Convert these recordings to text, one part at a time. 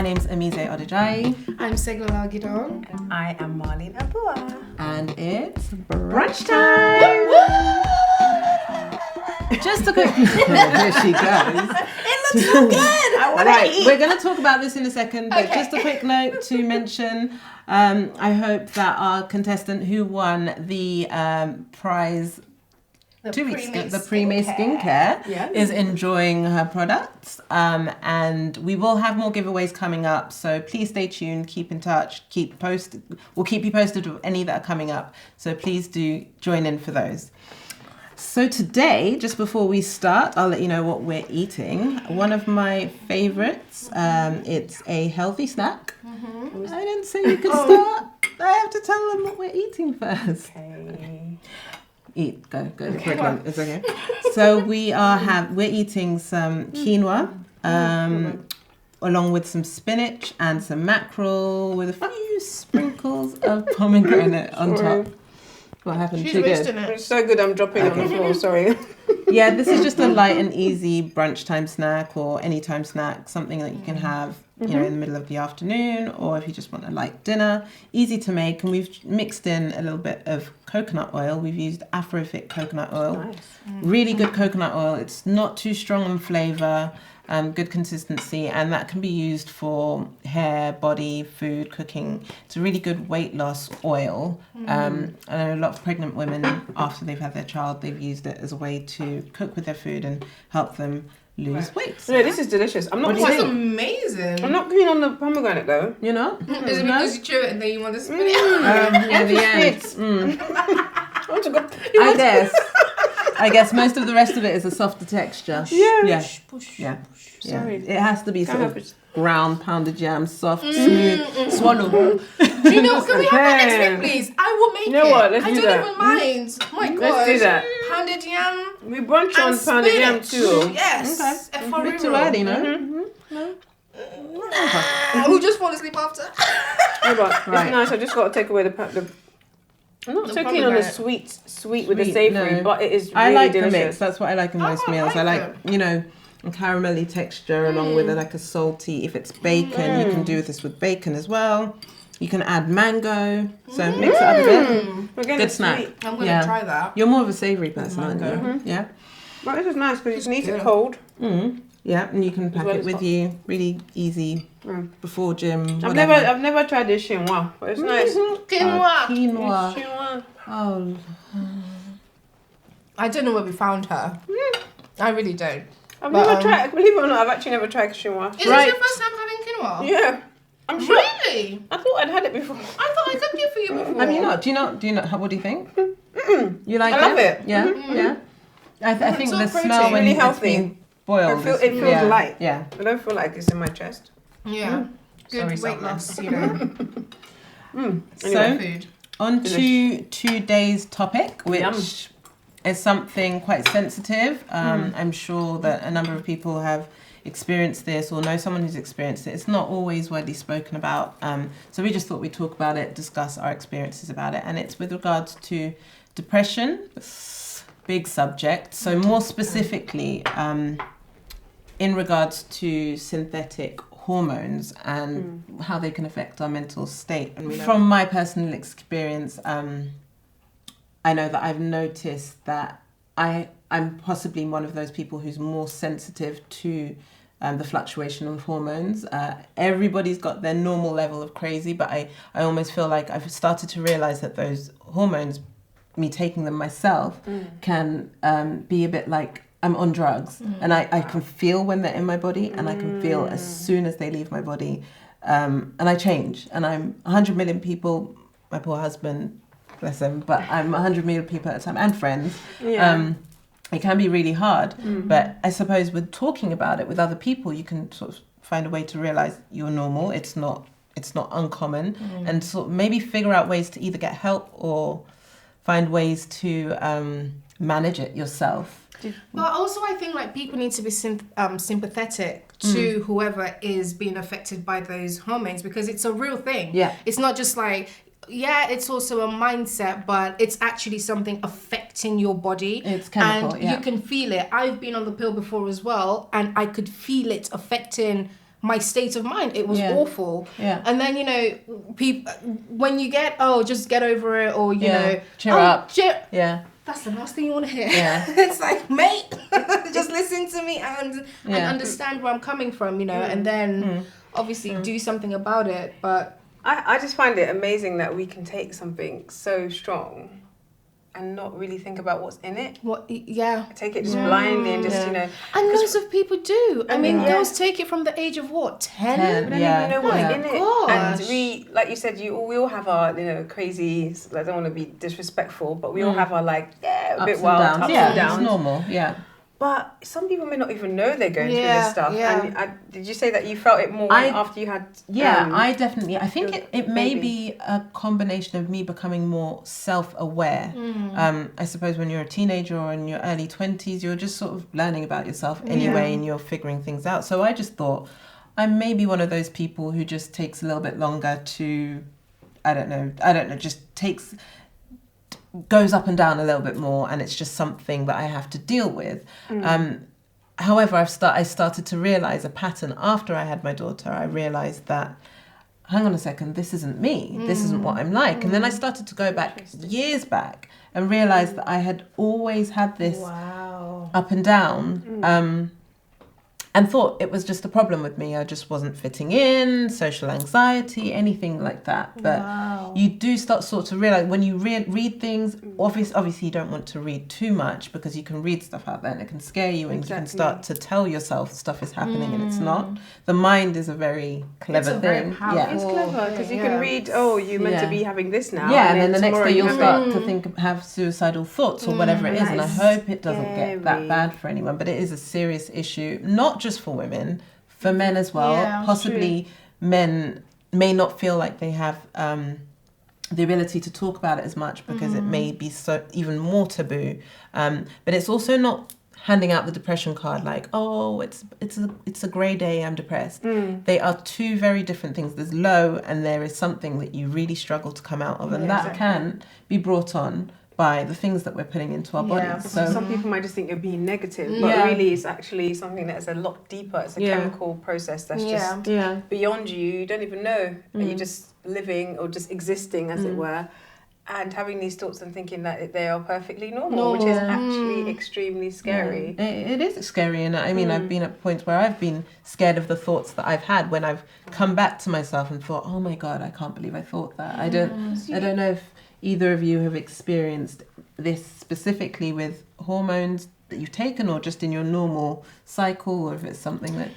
name's Amize Odejayi. I'm Segola Gidon. I am Marlene Abua. And it's Brunch Time! Just a quick... Here she goes. It looks so good! I want to eat. We're going to talk about this in a second, but just a quick note to mention, I hope that our contestant who won the prize 2 weeks ago, the Pre-May Skincare, is enjoying her products. And we will have more giveaways coming up. So please stay tuned, keep in touch, we'll keep you posted of any that are coming up. So please do join in for those. So today, just before we start, I'll let you know what we're eating. One of my favorites, it's a healthy snack. I didn't say you could start. I have to tell them what we're eating first. Okay. Eat, go. Okay. It's okay. So we're eating some quinoa, along with some spinach and some mackerel with a few sprinkles of pomegranate on top. What happened? She's Too good. wasting it. It's so good I'm dropping on the floor, sorry. Yeah, this is just a light and easy brunch time snack or anytime snack, something that you can have, in the middle of the afternoon, or if you just want a light dinner. Easy to make, and we've mixed in a little bit of coconut oil. We've used Afrofic coconut oil. Nice. Really good coconut oil. It's not too strong on flavour, good consistency, and that can be used for hair, body, food, cooking. It's a really good weight loss oil. I know a lot of pregnant women, after they've had their child, they've used it as a way to cook with their food and help them lose weight. Yeah, this is delicious. I'm not That's amazing. I'm not keen on the pomegranate though. You know? Is it because you chew it and then you want to spit it? Yeah, the end. I want to go. I guess most of the rest of it is a softer texture. Yeah. Push. Yeah. Sorry. It has to be sort Can't have of ground pounded jam, soft, smooth, swallow. Do you know, can we have that next week, please? I will make it. You know what? Let's do that. I don't even mind. My God. Let's do that. Pounded yam. We brunch on pounded yam too. Yes. Okay. For A bit real. too early, no? We'll just fall asleep after. Yeah, but Right. it's nice. I just got to take away the I'm not The so keen on the pomegranate. sweet with the savoury, no. but it is really I like delicious. the mix. That's what I like in most meals. I like, a caramelly texture along with like a salty. If it's bacon, you can do this with bacon as well. You can add mango. So mix it up a bit. We're getting Good a snack. sweet. I'm going to try that. You're more of a savoury person, aren't you? Mango. Yeah. But this is nice because you can eat it good. cold. Yeah, and you can pack well it as with hot. you. Really easy before gym. I've whatever. never tried this chinois, but it's nice. Quinoa. Quinoa. Chinois. Oh, I don't know where we found her. I really don't. I've But, never tried. Believe it or not, I've actually never tried chinois. Is Right. this your first time having quinoa? Yeah, I'm sure. Really? I thought I'd had it before. I thought I cooked it for you before. have you not? Do you not? What do you think? You like it? I love it. Yeah, yeah. I think so the protein. smell when Really it's healthy. being boiled. It feels yeah, light. Yeah. I don't feel like it's in my chest. Yeah. Good Sorry, weight loss, you know. So Food. on to today's topic, which Yum. is something quite sensitive. I'm sure that a number of people have experienced this or know someone who's experienced it. It's not always widely spoken about. So we just thought we'd talk about it, discuss our experiences about it. And it's with regards to depression, big subject. So more specifically, in regards to synthetic hormones and how they can affect our mental state. From my personal experience, I know that I've noticed that I'm possibly one of those people who's more sensitive to the fluctuation of hormones. Everybody's got their normal level of crazy, but I almost feel like I've started to realise that those hormones, me taking them myself, can be a bit like I'm on drugs. And I can feel when they're in my body, and I can feel as soon as they leave my body. And I change, and I'm 100 million people, my poor husband, bless him, but I'm 100 million people at a time, and friends. Yeah. It can be really hard, but I suppose with talking about it with other people, you can sort of find a way to realise you're normal. It's not uncommon, and sort of maybe figure out ways to either get help or find ways to manage it yourself. But also, I think like people need to be sympathetic to whoever is being affected by those hormones, because it's a real thing. Yeah. It's not just like, yeah, it's also a mindset, but it's actually something affecting your body. It's chemical, and yeah. you can feel it. I've been on the pill before as well, and I could feel it affecting my state of mind. It was Yeah. awful. Yeah. And then, you know, people, when you get, just get over it, or, you know, cheer up. Yeah. That's the last thing you want to hear. Yeah. It's like, mate, just listen to me and understand where I'm coming from, you know, and then obviously do something about it. But I just find it amazing that we can take something so strong and not really think about what's in it. Take it just blindly and just, you know. And loads of people do. I mean, yeah. girls take it from the age of what, 10? We don't even know what's in it. Gosh. And we, like you said, we all have our, you know, crazy, I don't want to be disrespectful, but we all have our, like, a bit wild ups and downs. It's normal, yeah. But some people may not even know they're going through this stuff. Yeah. And did you say that you felt it more after you had... I definitely... I think it may be a combination of me becoming more self-aware. I suppose when you're a teenager or in your early 20s, you're just sort of learning about yourself anyway and you're figuring things out. So I just thought I may be one of those people who just takes a little bit longer to... I don't know, just goes up and down a little bit more, and it's just something that I have to deal with. However, I started to realise a pattern after I had my daughter. I realised that, hang on a second, this isn't me. This isn't what I'm like. And then I started to go back years back and realise that I had always had this up and down. And thought it was just a problem with me. I just wasn't fitting in, social anxiety, anything like that. But you do sort to realise when you read things, obviously you don't want to read too much because you can read stuff out there and it can scare you and you can start to tell yourself stuff is happening and it's not. The mind is a very clever thing. It's clever because you can read, you're meant to be having this now. Yeah, and then the next day you'll start to have suicidal thoughts or whatever it is. And I hope it doesn't get that bad for anyone. But it is a serious issue, not just for women, for men as well. Possibly men may not feel like they have the ability to talk about it as much because it may be so even more taboo. But it's also not handing out the depression card like, it's a grey day, I'm depressed. They are two very different things. There's low and there is something that you really struggle to come out of, and that can be brought on by the things that we're putting into our bodies. So some people might just think you're being negative, but really it's actually something that's a lot deeper. It's a chemical process that's just beyond you. You don't even know that you're just living or just existing, as it were, and having these thoughts and thinking that they are perfectly normal. Which is actually extremely scary. It is scary, and I mean, I've been at points where I've been scared of the thoughts that I've had when I've come back to myself and thought, oh my God, I can't believe I thought that. I don't know if either of you have experienced this specifically with hormones that you've taken or just in your normal cycle, or if it's something that...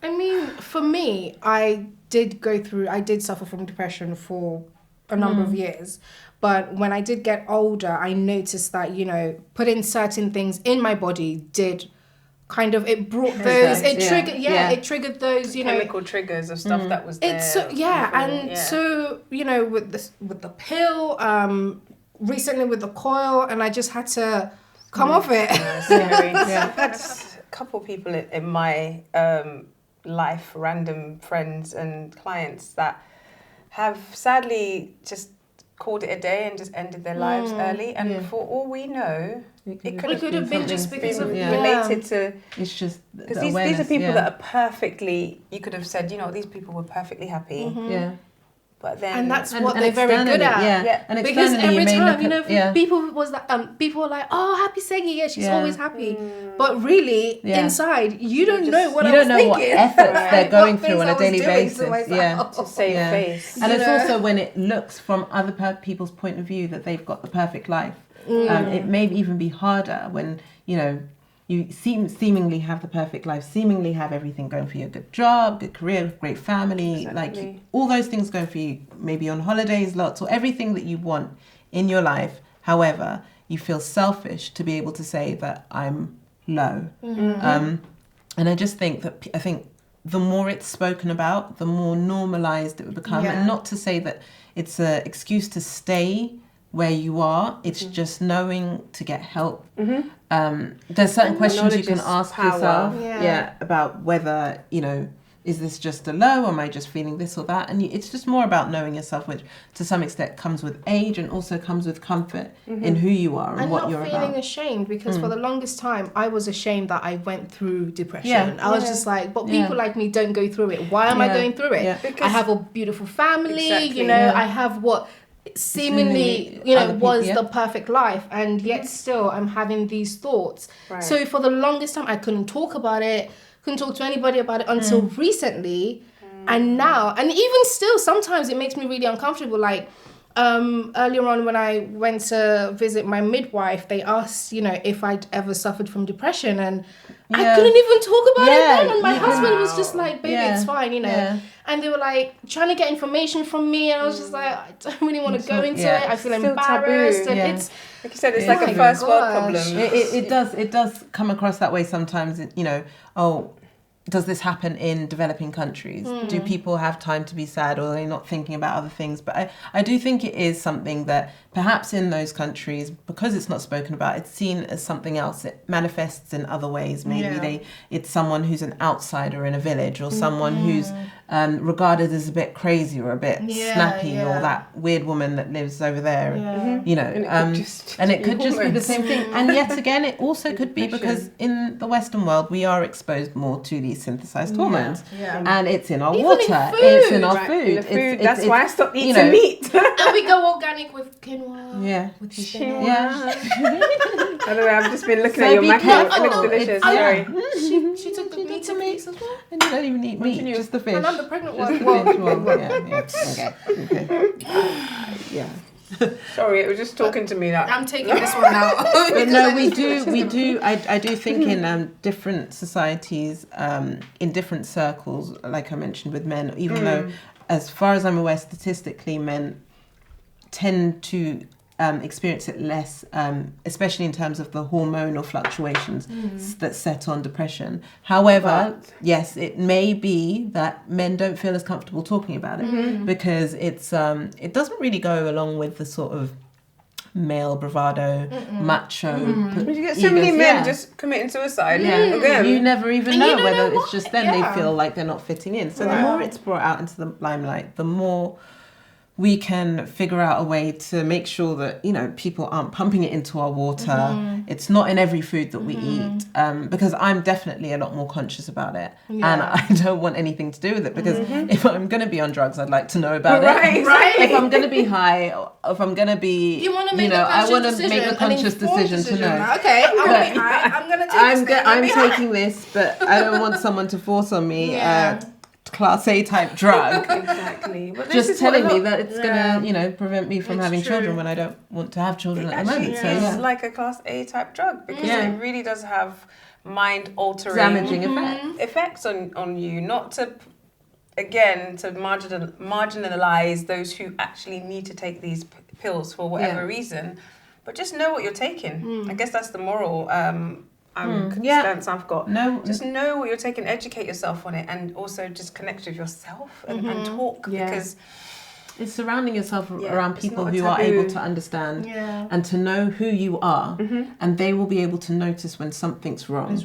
I mean, for me, I did suffer from depression for a number of years. But when I did get older, I noticed that, you know, putting certain things in my body did kind of, it brought those, it triggered those, you know, chemical triggers of stuff that was there. So you know, with the pill, recently with the coil, and I just had to come off it. I've had a couple people in my life, random friends and clients that have sadly just called it a day and just ended their lives early. And for all we know, it could have been just because of related to. It's just because these are people that are perfectly. You could have said, you know, these people were perfectly happy. But then, and that's what they're very good at. And because every time, you know, people were like, "Oh, happy Seggy, she's always happy," but really inside, you don't know what I was thinking. What efforts they're going through on a daily basis. To save face. And it's also when it looks from other people's point of view that they've got the perfect life. It may even be harder when, you know, you seemingly have the perfect life, seemingly have everything going for you, a good job, good career, great family, like all those things going for you, maybe on holidays, lots, or everything that you want in your life. However, you feel selfish to be able to say that I'm low. And I just think that, the more it's spoken about, the more normalized it would become. And not to say that it's an excuse to stay where you are, it's just knowing to get help. There's certain questions you can ask yourself about whether, you know, is this just a low? Am I just feeling this or that? And it's just more about knowing yourself, which to some extent comes with age and also comes with comfort in who you are and what you're about. And not feeling ashamed, because for the longest time I was ashamed that I went through depression. Yeah. I was just like, but people like me don't go through it. Why am I going through it? Yeah. Because I have a beautiful family, Exactly, you know, I have what seemingly, you know, other people, was the perfect life, and yet still I'm having these thoughts. Right. So for the longest time I couldn't talk about it, couldn't talk to anybody about it until recently. And now, and even still, sometimes it makes me really uncomfortable. Like earlier on when I went to visit my midwife, they asked, you know, if I'd ever suffered from depression, and I couldn't even talk about it then. And my husband was just like, baby, it's fine, you know. Yeah. And they were like trying to get information from me, and I was just like, I don't really want to go into it. I feel embarrassed, taboo. And it's like you said, it's like a first world problem. It does come across that way sometimes. You know, oh, does this happen in developing countries? Do people have time to be sad, or are they not thinking about other things? But I do think it is something that perhaps in those countries, because it's not spoken about, it's seen as something else. It manifests in other ways. Maybe it's someone who's an outsider in a village, or someone who's regarded as a bit crazy or a bit snappy, or that weird woman that lives over there. You know, and it could just be the same thing. And yet again, it also could be because in the Western world we are exposed more to these synthesized hormones, and it's in our water, it's in our food. That's why I stopped eating meat. And we go organic with quinoa. Yeah. With quinoa. Yeah. I don't know, I've just been looking at your macros. It looks delicious. Sorry. She took the meat to me as well. And you don't even eat meat, just the fish. And I'm the pregnant one. Just the fish one. Okay. Yeah. Sorry, it was just talking to me. That I'm taking this one now. But no, we do. I do think in different societies, in different circles, like I mentioned with men, even though, as far as I'm aware, statistically, men tend to experience it less, especially in terms of the hormonal fluctuations that set on depression. However, yes, it may be that men don't feel as comfortable talking about it because it's it doesn't really go along with the sort of male bravado, macho. You get so many men just committing suicide. Again. You never even know whether know it's just them they feel like they're not fitting in. So the more it's brought out into the limelight, the more we can figure out a way to make sure that, you know, people aren't pumping it into our water. It's not in every food that we eat, because I'm definitely a lot more conscious about it, and I don't want anything to do with it, because if I'm going to be on drugs, I'd like to know about it. Right. If I'm going to be high, or if I'm going to be, you want to make I want to make a conscious decision to know. Okay, I'm going to be high. I'm going to take this. I'm taking this, but I don't want someone to force on me. Class A type drug. Exactly. But just telling me that it's gonna, you know, prevent me from having children when I don't want to have children at the moment. So it's like a class A type drug, because it really does have mind altering, damaging effects on you. Not to marginalize those who actually need to take these pills for whatever reason, but just know what you're taking. I guess that's the moral stance I've got. Just know what you're taking, educate yourself on it, and also just connect with yourself and talk, because it's surrounding yourself around people who are able to understand and to know who you are, and they will be able to notice when something's wrong.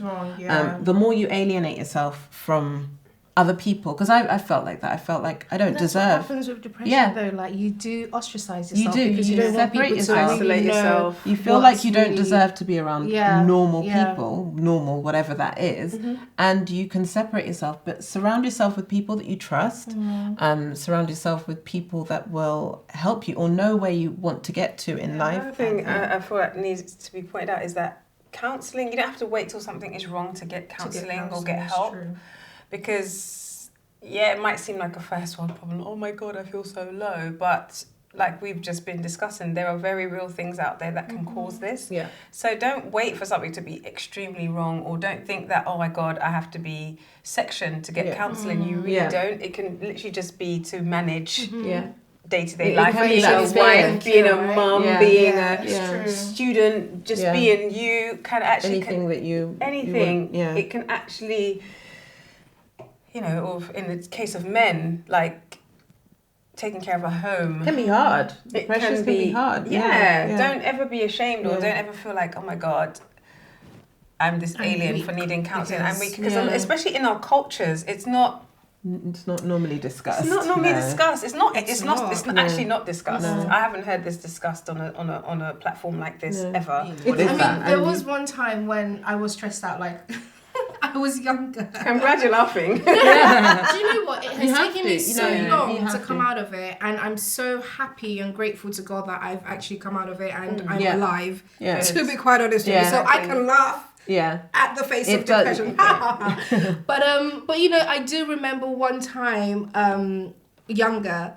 The more you alienate yourself from other people, because I felt like that. I felt like I don't deserve. What happens with depression though, like you do ostracize yourself. Because you don't want separate people yourself. to isolate yourself. You feel like you don't deserve to be around normal people, normal whatever that is, and you can separate yourself, but surround yourself with people that you trust. Surround yourself with people that will help you or know where you want to get to in life. Another thing I feel like needs to be pointed out is that counselling, you don't have to wait till something is wrong to get counselling or get help. True. Because, it might seem like a first world problem. Oh my God, I feel so low. But like we've just been discussing, there are very real things out there that can cause this. So don't wait for something to be extremely wrong, or don't think that, oh my God, I have to be sectioned to get counselling. You really don't. It can literally just be to manage day-to-day life, being a wife, being a mum, being a student, just being you can actually... Anything. It can actually... You know, or in the case of men, like taking care of a home. It can be hard. Depression can be hard. Don't ever be ashamed, or don't ever feel like, oh my God, I'm this alien for needing counselling. I'm weak. Because especially in our cultures, it's not It's not normally discussed. It's not normally no. discussed. It's actually not discussed. No. I haven't heard this discussed on a platform like this No. ever. What is that? There And was one time when I was stressed out, like I was younger. I'm glad you're laughing. Do you know what? It You has have taken to, me you so know, you long to have come to. out of it, and I'm so happy and grateful to God that I've actually come out of it and I'm Yeah. alive. Yeah. To be quite honest with Yeah. you, so I can laugh Yeah. at the face It of does- depression. But you know, I do remember one time, younger,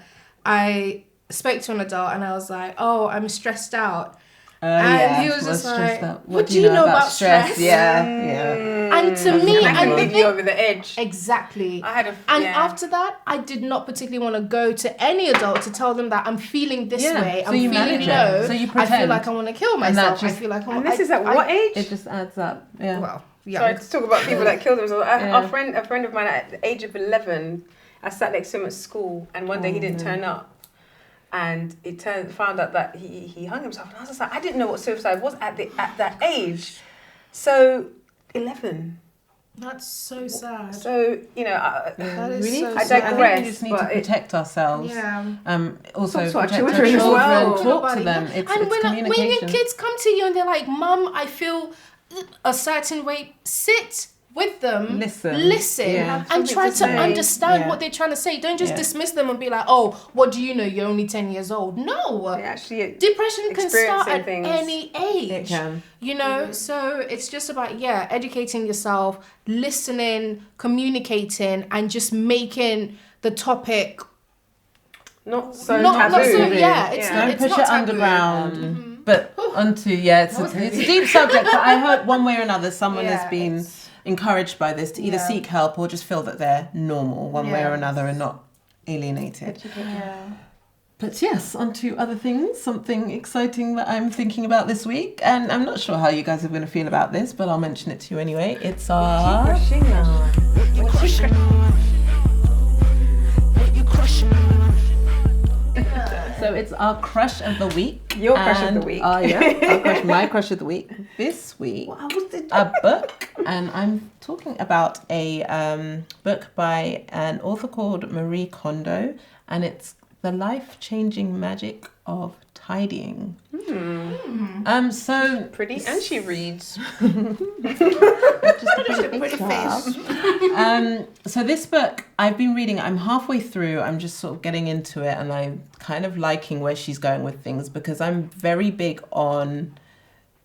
I spoke to an adult and I was like, "Oh, I'm stressed out." And he was just stressed like, out. "What do you know about stress?" Yeah, yeah. And to me, I can and leave you over the edge. exactly. I had a And yeah. after that, I did not particularly want to go to any adult to tell them that I'm feeling this Yeah, way. so I'm you feeling manage it. low. So you I feel pretend. like I want to kill And that myself. I just- feel like I And want. this is at what age? It just adds up. Yeah. Well, yeah. Sorry to talk about people that killed themselves. Yeah. A friend of mine at the age of 11, I sat next to him at school, and one day he didn't turn up, and found out that he hung himself, and I was just like, I didn't know what suicide was at that age, so 11. That's so sad. So you know, That is We need so to- I sad. I think digress, we just need to but it- protect ourselves. Yeah. Also Talk to our protect our children as well. Talk to them. It's and it's when communication. your kids come to you and they're like, "Mum, I feel a certain way," sit with them, Listen. Yeah. and try Something to to say. understand Yeah. what they're trying to say. Don't just Yeah. dismiss them and be like, "Oh, what do you know? You're only 10 years old." No. they actually Depression can start experiencing at things. any age. It can. You know, so it's just about educating yourself, listening, communicating, and just making the topic not so not taboo. so it's Don't it's push not it taboo. underground. But onto it's a deep subject. But I hope one way or another someone has been encouraged by this to either seek help or just feel that they're normal one way or another and not alienated. But yes, on to other things. Something exciting that I'm thinking about this week, and I'm not sure how you guys are going to feel about this, but I'll mention it to you anyway. It's our So it's our crush of the week. Your crush of the week. My crush of the week. This week, a book, and I'm talking about a book by an author called Marie Kondo, and it's The Life-Changing Magic of Tidying. So Pretty, and she reads. just a pretty face. So this book, I've been reading, I'm halfway through, I'm just sort of getting into it, and I'm kind of liking where she's going with things, because I'm very big on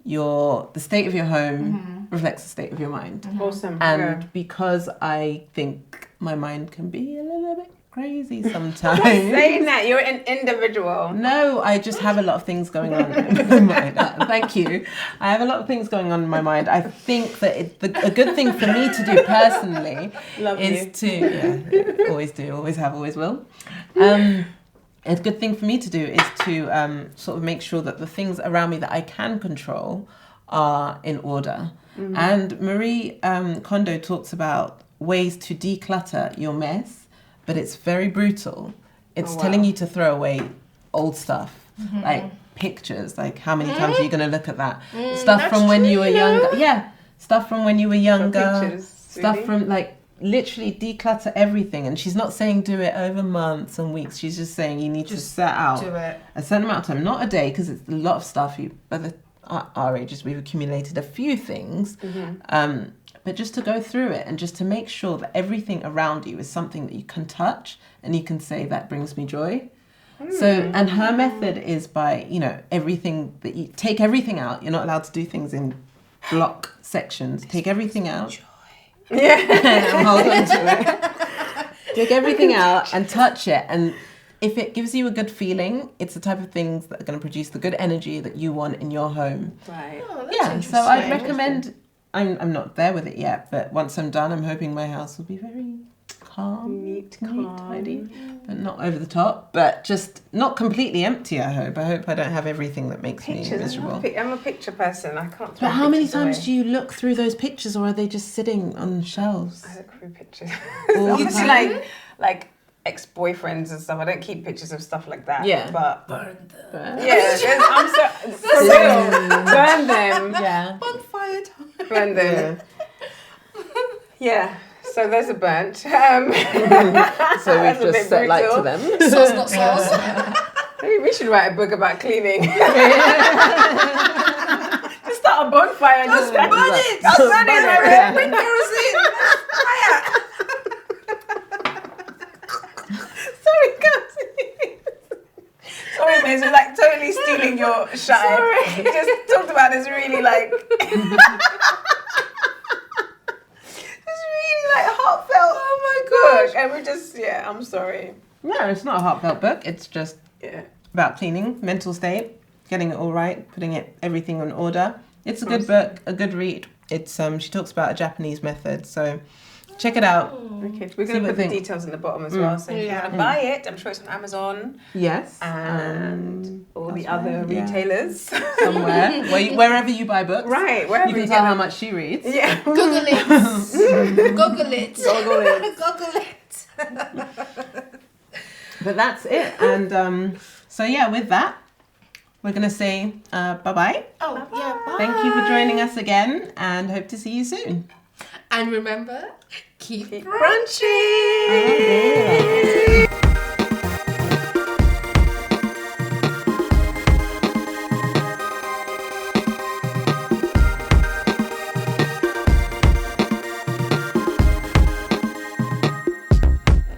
the state of your home reflects the state of your mind. Awesome. And because I think my mind can be a little bit crazy sometimes. Saying that, you're an individual. No, I just have a lot of things going on in my mind. Thank you. I have a lot of things going on in my mind. I think that a good thing for me to do personally always do, always have, always will. A good thing for me to do is to sort of make sure that the things around me that I can control are in order. And Marie Kondo talks about ways to declutter your mess, but it's very brutal. It's telling you to throw away old stuff, like pictures, like how many times are you going to look at that? Stuff from when you were younger. Yeah, stuff from when you were younger. Pictures, Stuff really? from like literally declutter everything. And she's not saying do it over months and weeks. She's just saying you need to set out Do it. a certain amount of time, not a day, because it's a lot of stuff. By our ages, we've accumulated a few things. But just to go through it and just to make sure that everything around you is something that you can touch and you can say that brings me joy. So, and her method is by, everything that you take everything out. You're not allowed to do things in block sections. Take everything out. Yeah. Hold on to it. Take everything out and touch it. And if it gives you a good feeling, it's the type of things that are going to produce the good energy that you want in your home. Right. Oh, that's Yeah, so I'd interesting. recommend. I'm not there with it yet, but once I'm done, I'm hoping my house will be very calm, Neat, tidy, but not over the top. But just not completely empty. I hope I don't have everything that makes me miserable. I'm a picture person. I can't. But how many times do you look through those pictures, or are they just sitting on shelves? I look through pictures? All the Obviously, time? like ex-boyfriends and stuff. I don't keep pictures of stuff like that. Yeah. But Burn them. I'm so for real. Burn them. Yeah. Bonfire time. Burn them. Yeah. So there's a burnt. So That's we've a bit just set light to brutal. them. Sauce, not sauce. Maybe we should write a book about cleaning. Just start a bonfire and just burn it. Just burn it, man. Bring kerosene. Fire. Sorry, guys. Sorry, Miz. We're like totally stealing your shine. You just talked about this really like. It's really like heartfelt. Oh my gosh. And we're just I'm sorry. No, it's not a heartfelt book. It's just Yeah. about cleaning, mental state, getting it all right, putting everything in order. It's a good book, a good read. It's she talks about a Japanese method, so check it out. Okay, we're See going to what put the you think. details in the bottom as well. So if you want to buy it, I'm sure it's on Amazon Yes, and all the other right, yeah. retailers. somewhere wherever you buy books. Right, wherever You can you tell get how them. much she reads. Yeah. Google it. Google it. Google it. But that's it. And so yeah, with that, we're gonna say bye-bye. Oh, yeah. Bye. Thank you for joining us again, and hope to see you soon. And remember, keep Brunching.